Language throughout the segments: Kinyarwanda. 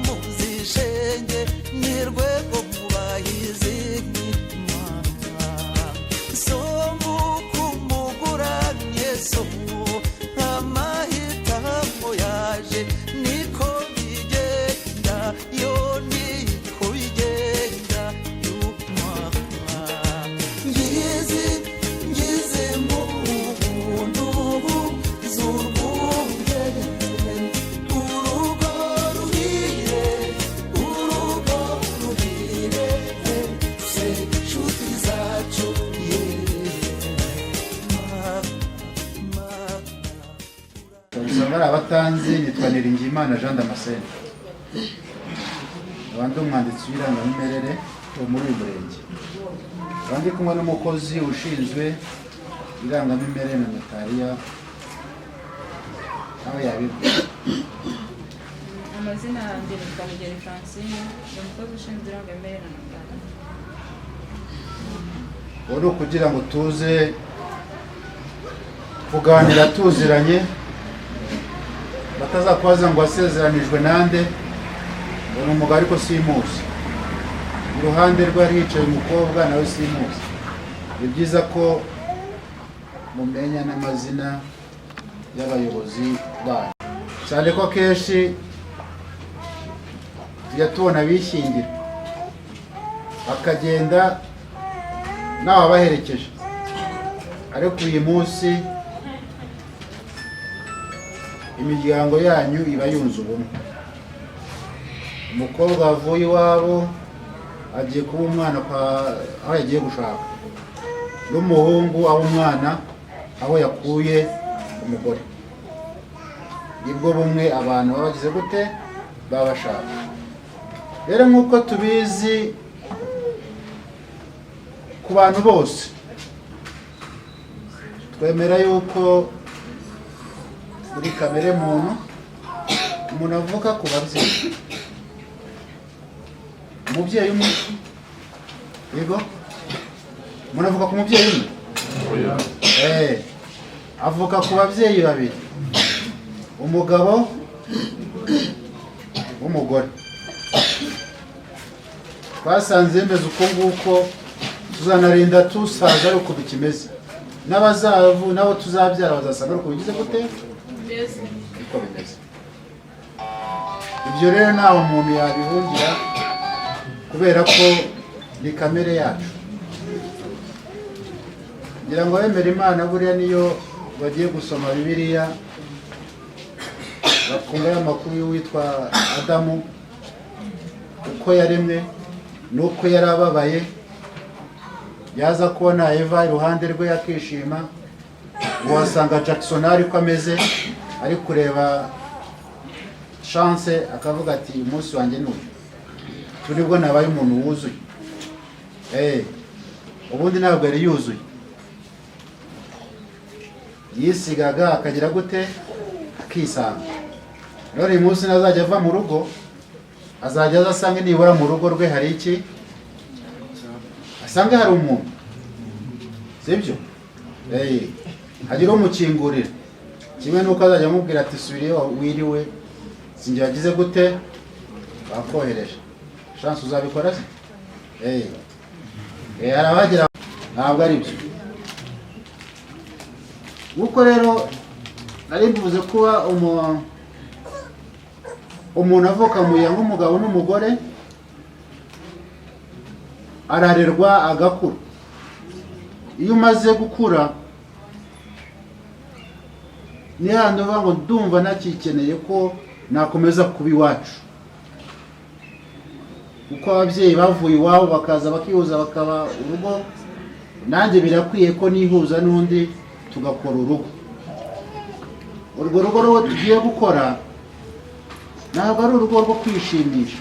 muzishenge nirwego mubahizi somu kumuguranye somu amahitamo yaje niko bigenda yo niko bigenda y'umwana ngize mu buntu z'urwunge urugo ruhire se nshuti zacu Usanga abatanzi nitwa Niringiyimana Jean Damascene abandi umwanditsi w'irangamimerere wo muri uyu murenge abandi kumwe n'umukozi ushinzwe irangamimerere na notariya aho yabibwa amazina yanjye ni Kamugeri Francine ni umukozi ushinzwe irangamimerere na notariya ubu kugira ngo tuze kuganira tuziranye batazakubaza ngo wasezeranijwe nande ngo ni umugabo ariko simuzi iruhande rwe hari hicaye umukobwa nawe simuzi ni byiza ko mumenya n'amazina y'abayobozi banyu cyane ko akenshi tujya tubona bishyingira bakagenda nawe abaherekeje ariko uyu munsi imiryango yanyu iba yunze ubumwe umukobwa avuye iwabo agiye kuba umwana aho yagiye gushaka n'umuhungu aho umwana aho yakuye umugore nibwo bumwe abantu baba bagize gute baba bashaka rero nk'uko tubizi ku bantu bose twemera yuko muri kamere muntu umuntu avuka ku babyeyi umubyeyi umwe yego umuntu avuka ku mubyeyi umwe avuka ku babyeyi babiri umugabo w'umugore twasanze bimeze uko nguko tuzanarinda tusaza ari uko bikimeze n'abazavu nabo tuzabyara bazasanga ari uko bigize gute uko bimeze ibyo rero ntawe umuntu yabihungira kubera ko ni kamere yacu ngira ngo bemere Imana buriya niyo bagiye gusoma Bibiliya bakumva amakuru y'uwitwa Adamu uko yaremwe nuko yarababaye yaza kubona Eva iruhande rwe yakishima wasanga Jackson ariko ameze ari kureba chance akavuga ati umunsi wanjye n'uyu turibwo nabaye umuntu wuzuye ubundi ntabwo yari yuzuye yisigaga akagira gute akisanga rero uyu munsi nazajya ava mu rugo azajya azasanga nibura mu rugo rwe hari iki asanga hari umuntu sibyo hagira umukingurira kimwe nuko azajya amubwira ati subiriyo wiriwe sinjye wagize gute bakohereje chance uzabikora se arabagira ntabwo ari byo nuko rero nari mvuze kuba umuntu avuka mu yango umugabo n'umugore ararerwa agakura iyo umaze gukura ni handi uvuga ngo ndumva nakikeneye ko nakomeza kuba iwacu uko ababyeyi bavuye iwabo bakaza bakihuza bakaba urugo nanjye birakwiye ko nihuza n'undi tugakora urugo urwo rugo rwo tugiye gukora ntabwo ari urugo rwo kwishimisha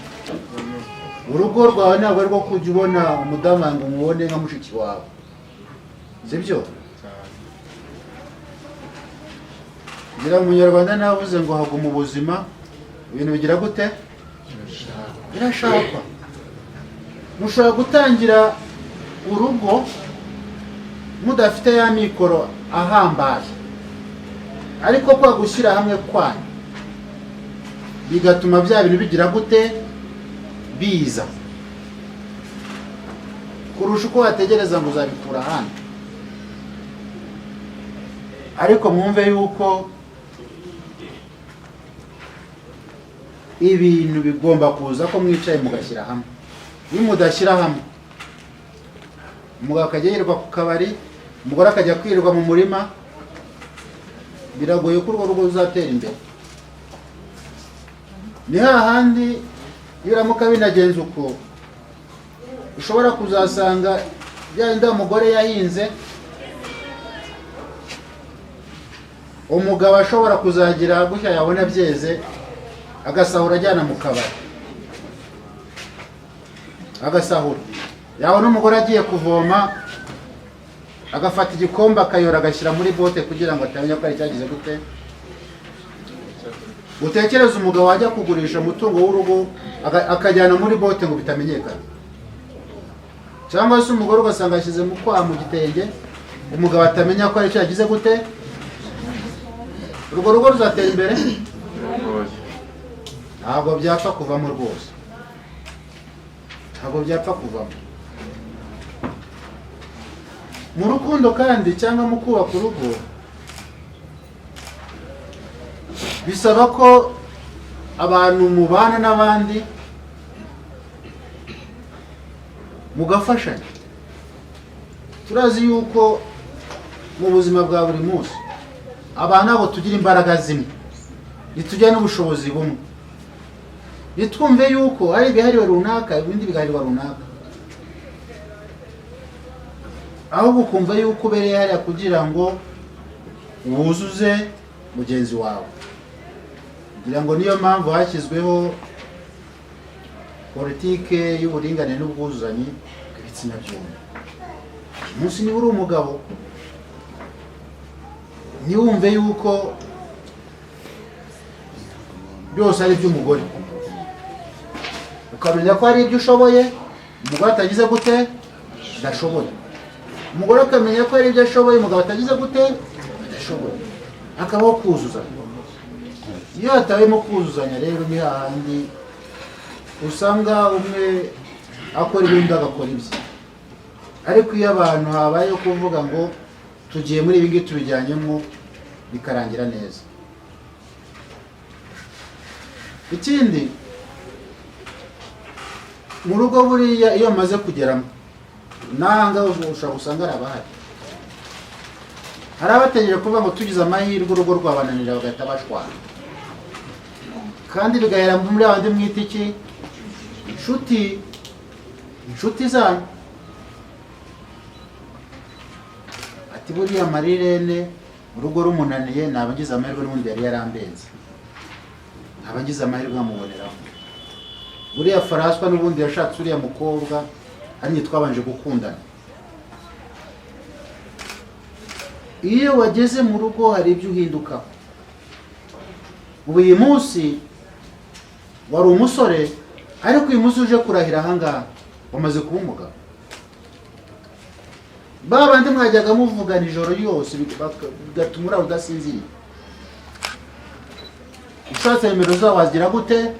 urugo rwawe ntabwo ari rwo kujya ubona umudamu ngo umubone nka mushiki wawe sibyo ngira umunyarwanda navuze ngo haguma ubuzima ibintu bigira gute birashakwa mushobora gutangira urugo mudafite ya mikoro ahambaye ariko kwa gushyira hamwe kwanyu bigatuma bya bintu bigira gute biza kurusha uko wategereza ngo uzabikura hano. Ariko mwumve yuko ibintu bigomba kuza ko mwicaye mugashyira hamwe. Iyo mudashyira hamwe, umugabo akajya yirirwa ku kabari, umugore akajya kwirirwa mu murima, biragoye ko urwo rugo ruzatera imbere. Ni hahandi iyo uramuka binagenze uko, ushobora kuzasanga byenda umugore yahinze, umugabo ashobora kuzagira gutya yabona byeze agasahura ajyana mu kabari, agasahura. Yabona umugore agiye kuvoma agafata igikombe akayora agashyira muri bote kugira ngo atamenya ko ari cyagize gute. Utekereza umugabo wajya kugurisha umutungo w'urugo akajyana muri bote ngo bitamenyekana. Cyangwa se umugore ugasanga yashyize mu kwaha mu gitenge, umugabo atamenya ko ari cyagize gute. Urwo rugo ruzatera imbere? Ntabwo byapfa kuvamo rwose, ntabwo byapfa kuvamo. Mu rukundo kandi cyangwa mu kubaka urugo bisaba ko abantu mubana n'abandi mugafashanya. Turazi yuko mu buzima bwa buri munsi abantu abo tugira imbaraga zimwe, nitujya n'ubushobozi bumwe, nitwumve yuko hari ibihariwe runaka ibindi bigarirwa runaka, ahubwo ukumva yuko ubereye hariya kugira ngo wuzuze mugenzi wawe. Kugira ngo niyo mpamvu hashyizweho politike y'uburinganire n'ubwuzuzanye bw'ibitsina byombi. Umunsi niba uri umugabo, ntiwumve yuko byose ari iby'umugore, ukamenya ko hari ibyo ushoboye umugore atagize gute adashoboye, umugore akamenya ko hari ibyo ashoboye umugabo atagize gute adashoboye, akabaho kuzuzanya. Iyo hatabayemo kuzuzanya rero ni hahandi usanga umwe akora ibindi agakora ibye. Ariko iyo abantu habayeho kuvuga ngo tugiye muri ibi ngibi tubijyanyemo, bikarangira neza. Ikindi, mu rugo buriya iyo maze kugeramo nanga ushobora gusanga ari abahari, hari abategereje kuvuga ngo tugize amahirwe urugo rwabananira bagahita bashwana, kandi bigahera muri abandi mwita iki inshuti zanyu. Ati buriya Marirene urugo rumunaniye, nabagize amahirwe n'ubundi yari yarambenze, nabagize amahirwe nkamuboneraho. Buriya Faraswa n'ubundi yashatse uriya mukobwa ari twabanje gukundana. Iyo wageze mu rugo hari ibyo uhinduka. Ubu uyu munsi wari umusore, ariko uyu munsi uje kurahira ahangaha wamaze kuba umugabo. Babandi mwajyaga muvugana ijoro yose bigatuma uraho udasinziriye. Ushatse nimero zawe wazigira gute?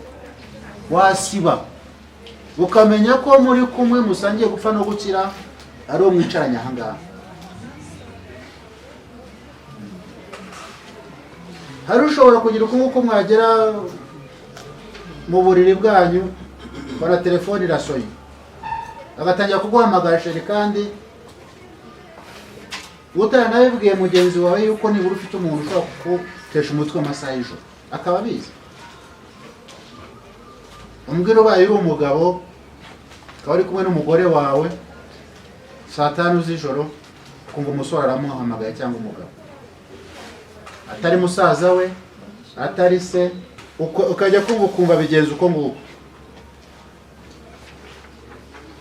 Wasiba, ukamenya ko muri kumwe musangiye gupfa no gukira ari uwo mwicaranye ahangaha. Hari ushobora kugira uko mwagera mu buriri bwanyu bara telefone irasoye, agatangira kuguhamagara sheri, kandi utanabibwiye mugenzi wawe yuko nibura ufite umuntu ushobora kugutesha umutwe amasaha y'ijoro, akaba abizi. Umbwira ubaye uri umugabo ukaba uri kumwe n'umugore wawe saa 5 z'ijoro, kumva umusore aramuhamagaye cyangwa umugabo, atari musaza we, atari se, ukajya kumva bigenza uko nguko,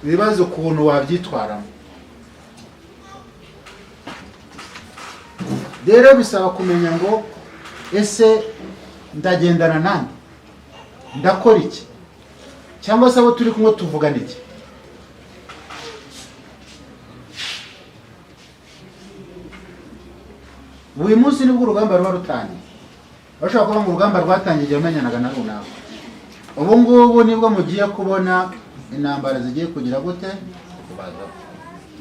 bibaza ukuntu wabyitwaramo. Rero bisaba kumenya ngo ese ndagendana nande, ndakora iki, cyangwa se abo turi kumwe tuvugana iki. Uyu munsi nibwo urugamba ruba rutangiye. bashobora kuba ngo urugamba rwatangiye igihe wamenyanaga na runaka, ubu ngubu nibwo mugiye kubona intambara zigiye kugira gute kubaza.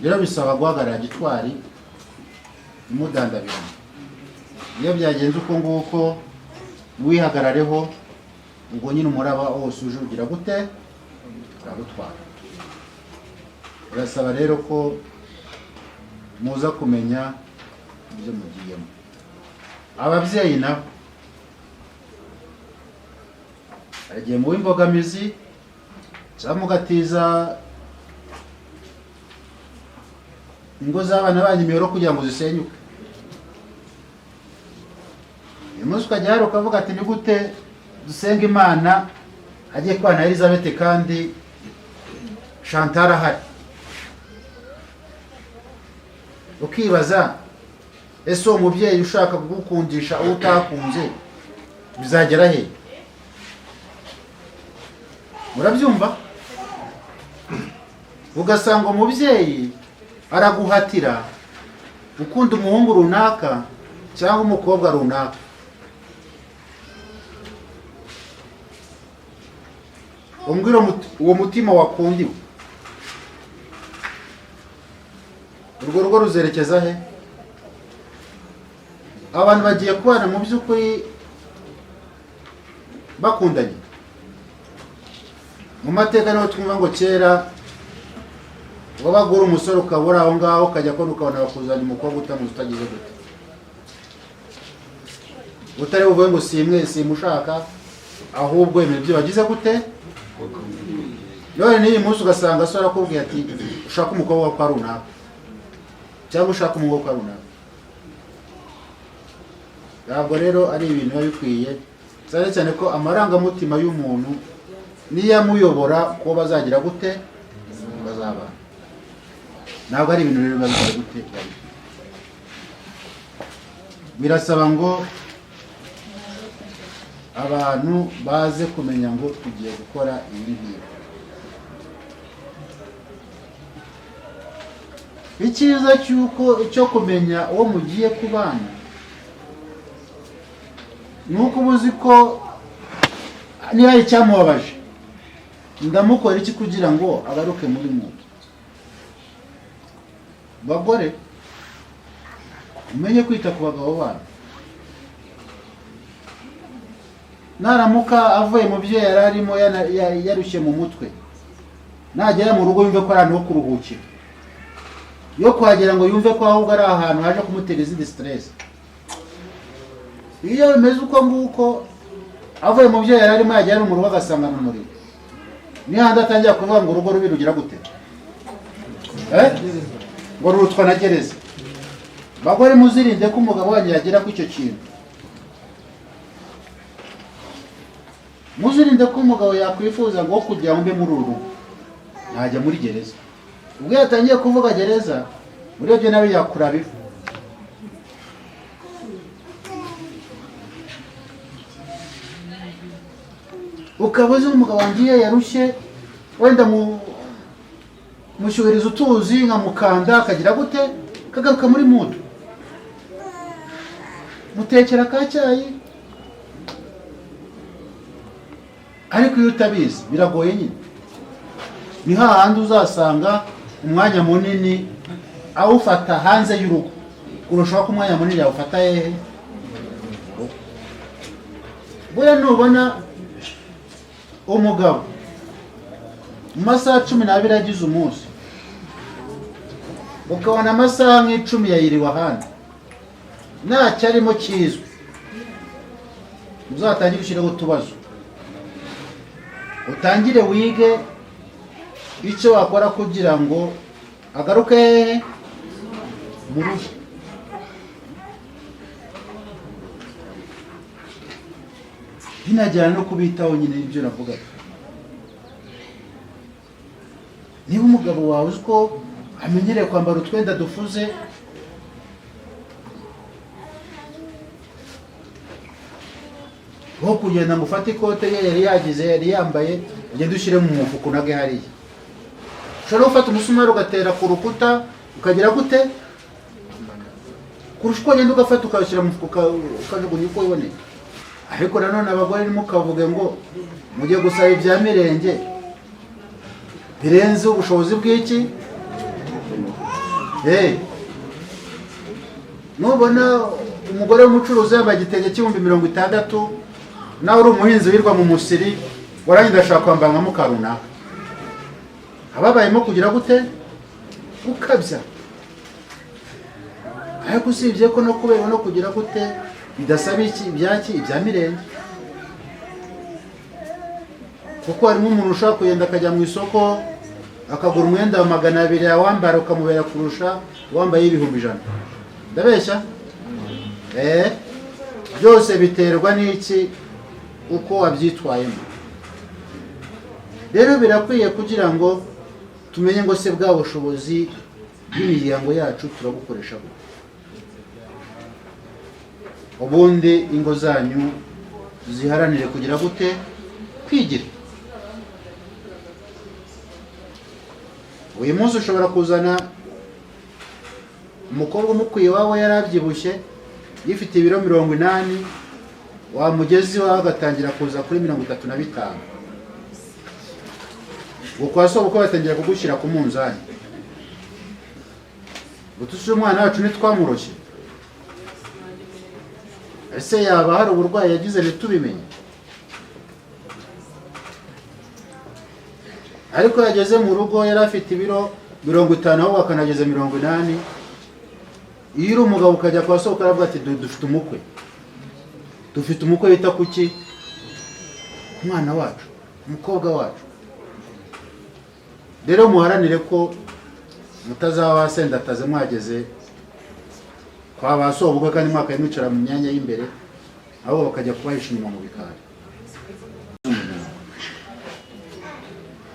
Rero bisaba guhagarara gitwari imudandabirana. Iyo byagenze uko nguko wihagarareho, ubwo nyine umuraba wose uje ugira gute uragutwara. Birasaba rero ko muza kumenya ibyo mugiyemo. Ababyeyi nabo agiye mu imbogamizi cyangwa mugatiza ingo z'abana banyu imiyoro kugira ngo zisenyuke. Uyu munsi ukajya hari ukavuga ati ni gute dusenga Imana agiye kubana na Elizabeth kandi Chantal ahari? Ukibaza ese uwo mubyeyi ushaka kugukundisha uwo utakunze bizagera he? Murabyumva? Ugasanga umubyeyi araguhatira ukunda umuhungu runaka cyangwa umukobwa runaka. Umbwira uwo mutima wakundiwe, urwo rugo ruzerekeza he? Abantu bagiye kubana mu by'ukuri bakundanye. Mu mateka niho twumva ngo kera wabagura umusore ukabura aho ngaho ukajya kubona ukabona bakuzana umukobwa utamuzi utagize gute, utari buvuge ngo simushaka, ahubwo ibintu byo bagize gute. None n'iyi munsi ugasanga asora akubwiye ati ushaka umukobwa kwa runaka cyangwa ushaka umuhungu kwa runaka. Ntabwo rero ari ibintu biba bikwiye, cyane cyane ko amarangamutima y'umuntu niyo amuyobora ko bazagira gute bazabana. Ntabwo ari ibintu rero biba bikwiye gute. Birasaba ngo abantu baze kumenya ngo tugiye gukora ibi ngibi. Icyiza cyo kumenya uwo mugiye kubana nuko ubuzi ko niba icyamubabaje ndamukora iki kugira ngo agaruke muri mwe. Bagore umenye kwita ku bagabo banyu. Naramuka avuye mu byo yararimo yarushye mu mutwe, nagera mu rugo yumve ko ari ahantu ho kuruhukira, yo kuhagera ngo yumve ko ahubwo ari ahantu haje kumutera izindi stress. Iyo bimeze uko nguko, avuye mu byo yararimo yagera mu rugo agasanga mu muriro, niyo handi atangira kuvuga ngo urugo rubi rugira gute, ngo rurutwa na gereza. Bagore muzirinde ko umugabo wanyu yagera ku icyo kintu. Muzirinde ko umugabo yakwifuza ngo kugira ngo mbe muri uru rugo ntajya muri gereza. Ubwo yatangiye kuvuga gereza, muri byo nawe yakura bifu. Ukabuze umugabo wangiye yarushye, wenda mushyuhiriza utuzi nka mukanda akagira gute kagaruka muri mudu, mutekera ka cyayi. Ariko iyo utabizi biragoye nyine. Ni hahandi uzasanga umwanya munini awufata hanze y'urugo kurushaho ko umwanya munini awufata hehe. Buriya nubona umugabo mu masaha 12 agize umunsi, ukabona amasaha nk'icumi yayiriwe ahandi, ntacyo arimo kizwi, uzatangire ushireho utubazo, utangire wige icyo wakora kugira ngo agaruke hehe mu rugo. Binajyana no kubitaho nyine ibyo navuga. Niba umugabo wawe uziko amenyereye kwambara utwenda dufuze, ho kugenda ngo ufate ikote ye yari yambaye ugende ushyire mu mufuko unage hariya. Ushobora gufata umusumari ugatera ku rukuta ukagira gute, kurusha uko ugenda ugafata ukawushyira mu mufuko ukajugunya uko wiboneye. ariko nanone abagore ntimukavuge ngo mujye gusaba ibya mirenge birenze ubushobozi bw'iki. Nubona umugore w'umucuruzi yambaye igitenge cy'ibihumbi 60, nawe uri umuhinzi wirwa mu musiri, warangiza ashaka kwambara nka mukarunaka, ababayemo kugira gute? Ukabya. Ariko usibye ko no kubera no kugira gute bidasaba iki ibya mirenge, kuko harimo umuntu ushaka kugenda akajya mu isoko akagura umwenda wa 200 awambara ukamubera kurusha wambaye 100. Ndabeshya? Byose biterwa n'iki uko wabyitwayemo. Rero birakwiye kugira ngo tumenye ngo se bwa bushobozi bw'imiryango yacu turabukoresha gute, ubundi ingo zanyu ziharanire kugira gute? Kwigira. Uyu munsi ushobora kuzana umukobwa umukwiye wawe yarabyibushye yifite ibiro 80, wamugezi wawe agatangira kuza kuri 35. Ukwaso uko batangira kugushyira ku munzani. Gutusha umwana wacu nitwamuroshye. Ese yaba hari uburwayi yagize ntitubimenye? Ariko yageze mu rugo yari afite ibiro 50 aho akanageze 80. Iyo uri umugabo ukajya kwa soko aravuga ati dufite umukwe. Dufite umukwe bita kuki? Umwana wacu, umukobwa wacu. Rero muharanire ko mutazaba sendataze mwageze kwa basobwa kandi mwaka mwicara mu myanya y'imbere abo bakajya kubahisha inyuma mu bikari.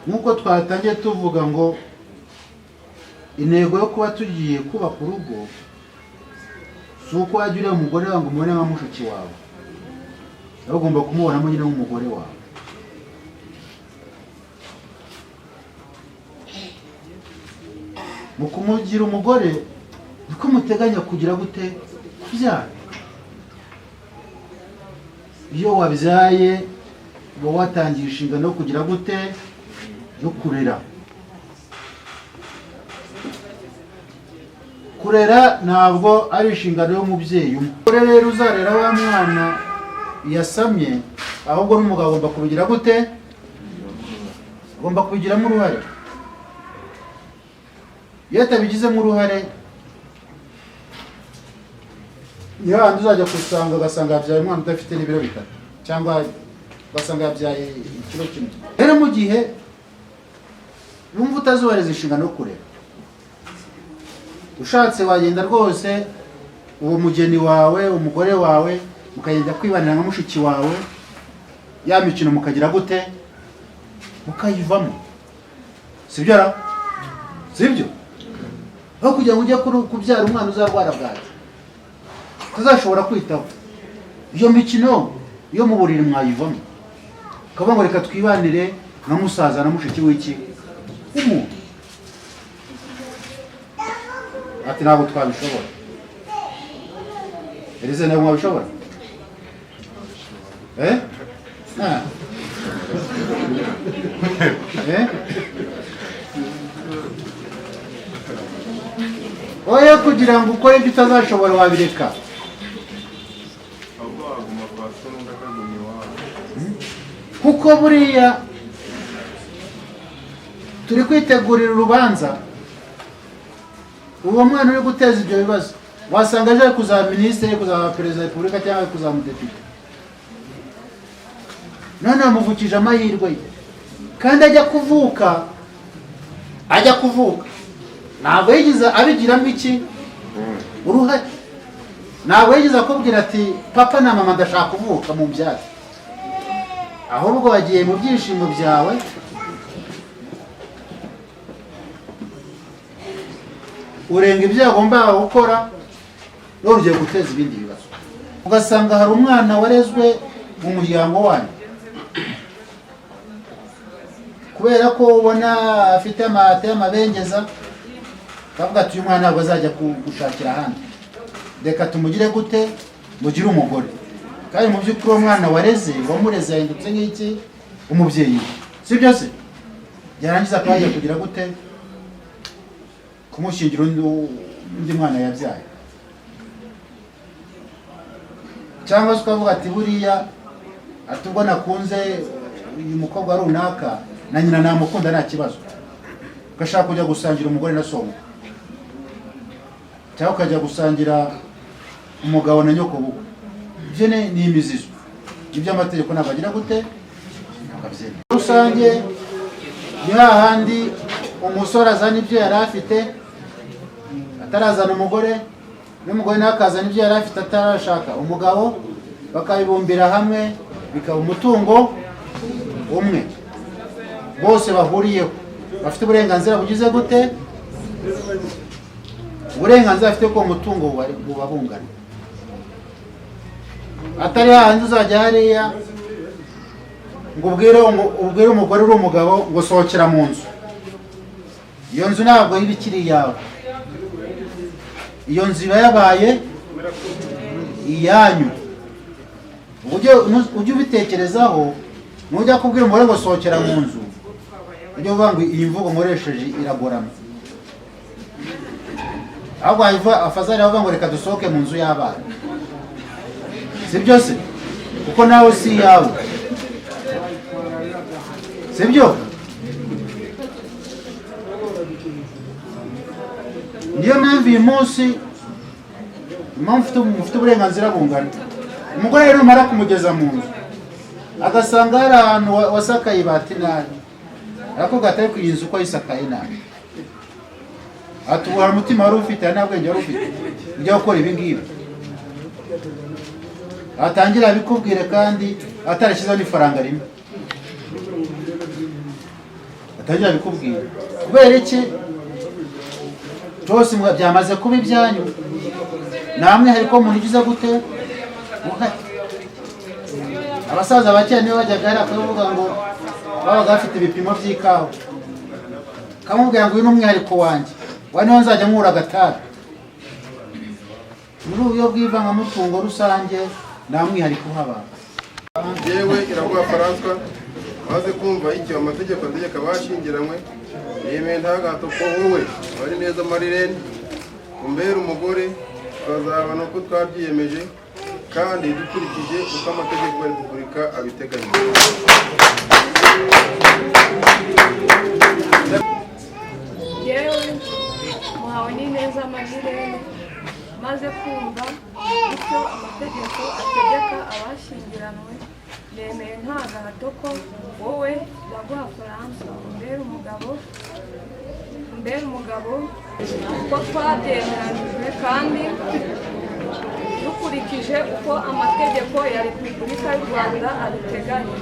Nkuko twatangiye tuvuga ngo intego yo kuba tugiye kubaka urugo suko wajya umugore wangu umubone nka mushiki wawe, ugomba kumubonamo nyine nk'umugore wawe. Mu kumugira umugore niko muteganya kugira gute? Kubyara. Iyo wabyaye uba watangiye inshingano yo kugira gute? Yo kurera. Kurera ntabwo ari inshingano y'umubyeyi umwe. Rero uzarera wa mwana yasamye, ahubwo n'umugabo agomba kubigira gute? Agomba kubigiramo uruhare. Iyo atabigizemo uruhare, niyo handi uzajya kusanga ugasanga yabyaye umwana udafite n'ibiro 3 cyangwa ugasanga yabyaye ikiro 1. Rero mu gihe wumva utazubareza inshingano yo kurera, ushatse wagenda rwose uwo mugeni wawe, umugore wawe mukagenda kwibanira nka mushiki wawe, ya mikino mukagira gute? Mukayivamo. Sibyo ra? Sibyo? Aho kugira ngo ujye kubyara umwana uzarwara bwaki, tuzashobora kwitaho iyo mikino yo mu buriri mwayivamo, kaba ngo reka twibanire na musaza na mushiki w'iki umuntu. Ati ntabwo twabishobora. Elize nawe mwabishobora? Oya kugira ngo ukore ibyo utazashobora wabireka. Kuko buriya turi kwitegurira urubanza, uwo mwana uri guteza ibyo bibazo wasanga aje kuzaba minisitiri, kuzaba perezida wa repubulika cyangwa kuzaba umudepite. None amuvukije amahirwe ye kandi ajya kuvuka ntabwo yigize abigiramo iki uruhare. Ntabwo yigize akubwira ati papa na mama ndashaka kuvuka mu byatsi, ahubwo wagiye mu byishimo byawe. Urenga ibyo yagombaga gukora, none ugiye guteza ibindi bibazo. Ugasanga hari umwana warezwe mu muryango wanyu, kubera ko ubona afite amahate y'amabengeza, bavuga ati uyu mwana ntabwo azajya gushakira ahandi, reka tumugire gute? Mugire umugore. kandi mu by'ukuri uwo mwana wareze wamureze yahindutse nk'iki umubyeyi si byo se yarangiza akajya kugira gute kumushingira undi mwana yabyaye cyangwa se ukavuga ati buriya ati ubwo nakunze uyu mukobwa runaka na nyina namukunda nta kibazo ugashaka kujya gusangira umugore na songa cyangwa ukajya gusangira umugabo na nyoko bukwe ibyo ni imizizo ibyo amategeko ntabwo agira gute akabyemera rusange ni hahandi umusore azana ibyo yari afite atarazana umugore n'umugore nawe akazana ibyo yari afite atarashaka umugabo bakabibumbira hamwe bikaba umutungo umwe bose bahuriyeho bafite uburenganzira bugize gute uburenganzira afite ko umutungo buba bungana atari hahandi uzajya hariya ngo ubwire umugore uri umugabo ngo sohokera mu nzu iyo nzu ntabwo iba ikiri iyawe iyo nzu iba yabaye iyanyu ujye ubitekerezaho nujya kubwira umugore ngo sohokera mu nzu ujye uvuga ngo iyi mvugo nkoresheje iragorama ahubwo afazari avuga ngo reka dusohoke mu nzu y'abana si byo se kuko nawe si iyawe si byo niyo mpamvu uyu munsi mufite uburenganzira bungana umugore rero numara kumugeza mu nzu agasanga hari ahantu wasakaye ibati nabi arakubwira atari ku iyi nzu uko yisakaye nabi atubura umutima wari ufite nta bwenge wari ufite ujya gukora ibi ngibi atangira abikubwire kandi atarashyizeho n'ifaranga rimwe atangira abikubwire kubera iki byose byamaze kuba ibyanyu namwe hari ko umuntu ugize gute abasaza bakera nibo bajyaga hari akavuga ngo babaga bafite ibipimo by'ikawa kamubwira ngo uyu ni umwihariko wanjye wa niho nzajya nkura agatabi muri uburyo bw'ivangamutungo rusange nta mwihariko uhaba yewe Iraguha François maze kumva icyo amategeko ategeka abashyingiranywe yemeye nta gahato ko wowe wari neza Marilene umbere umugore tukazabana uko twabyiyemeje kandi dukurikije uko amategeko ya Repubulika abiteganya. yewe muhawe n'ineza Marilene maze kumva icyo amategeko ategeka abashyingiranywe nemeye nta gahato ko wowe Iraguha François umbere umugabo uko twabyemeranijwe kandi dukurikije uko amategeko ya Repubulika y'u Rwanda abiteganya.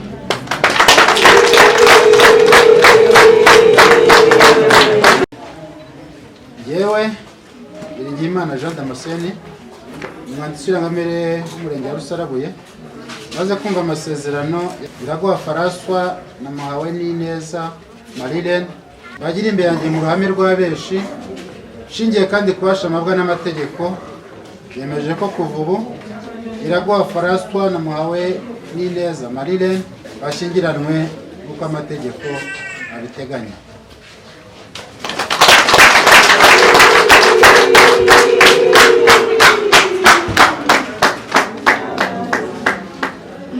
yewe Biringiyimana Jean Damascene umwanditsi w'irangamimerere w'umurenge wa Rusarabuye maze kumva amasezerano Iraguha François na Muhawe n'Ineza Marilene bagira imbere yanjye mu ruhame rwa benshi shingiye kandi kubashamabwa n'amategeko yemeje ko kuva ubu Iraguha François na Muhawe n'Ineza Marilene bashyingiranwe uko amategeko abiteganya.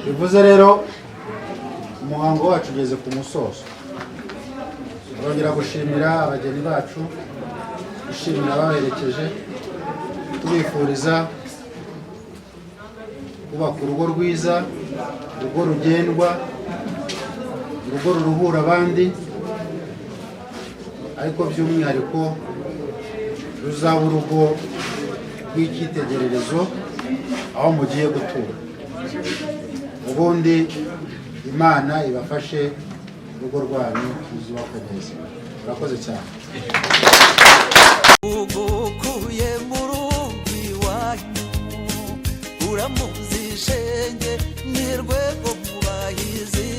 bivuze rero umuhango wacu ugeze ku musozo turongera gushimira abageni bacu gushimira abaherekeje tubifuriza kubaka urugo rwiza urugo rugendwa urugo ruruhura abandi ariko by'umwihariko ruzaba urugo rw'icyitegererezo aho mugiye gutura ubundi Imana ibafashe urugo rwanyu ruzubakwe neza. Murakoze cyane. ugukuye mu rugo iwanyu uramuzi shenge ni rwego mu bahizi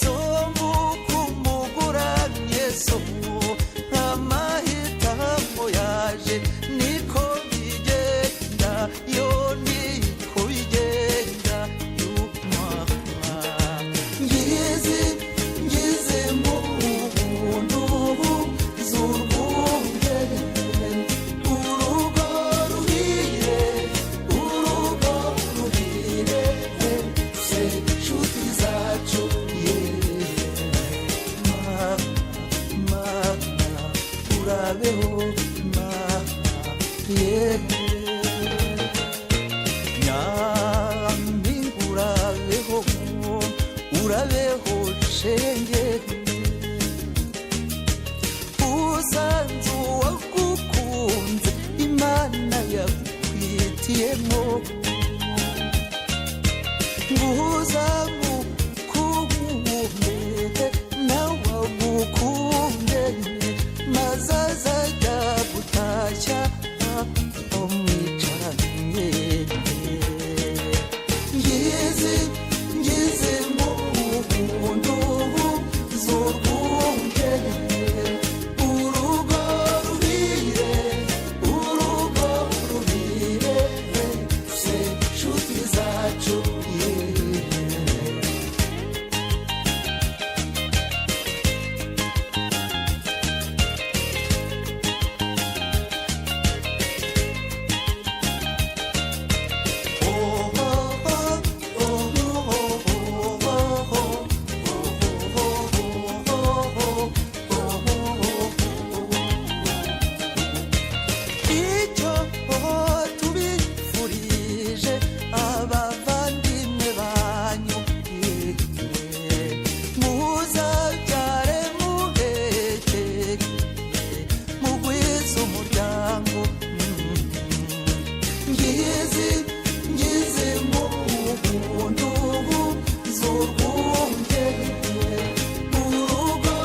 sombu kumuguranye somu amahitamo yaje niko bigenda yo ni shenge usanze uwagukunze imana yakwitiyemo nguza mukunde nawe agukunde maze azajya gutashya umwicaranye ngize mu buntu z'urwunge urugo ruhire se nshuti zacu icyo tubifurije abavandimwe banyu muzabyare muheke mugwize umuryango ngize mu buntu z'urwunge urugo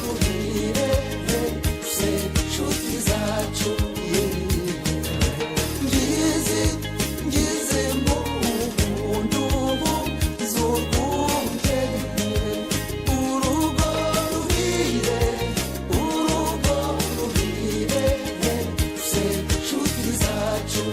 ruhire se nshuti zacu ngize mu buntu z'urwunge urugo ruhire se nshuti zacu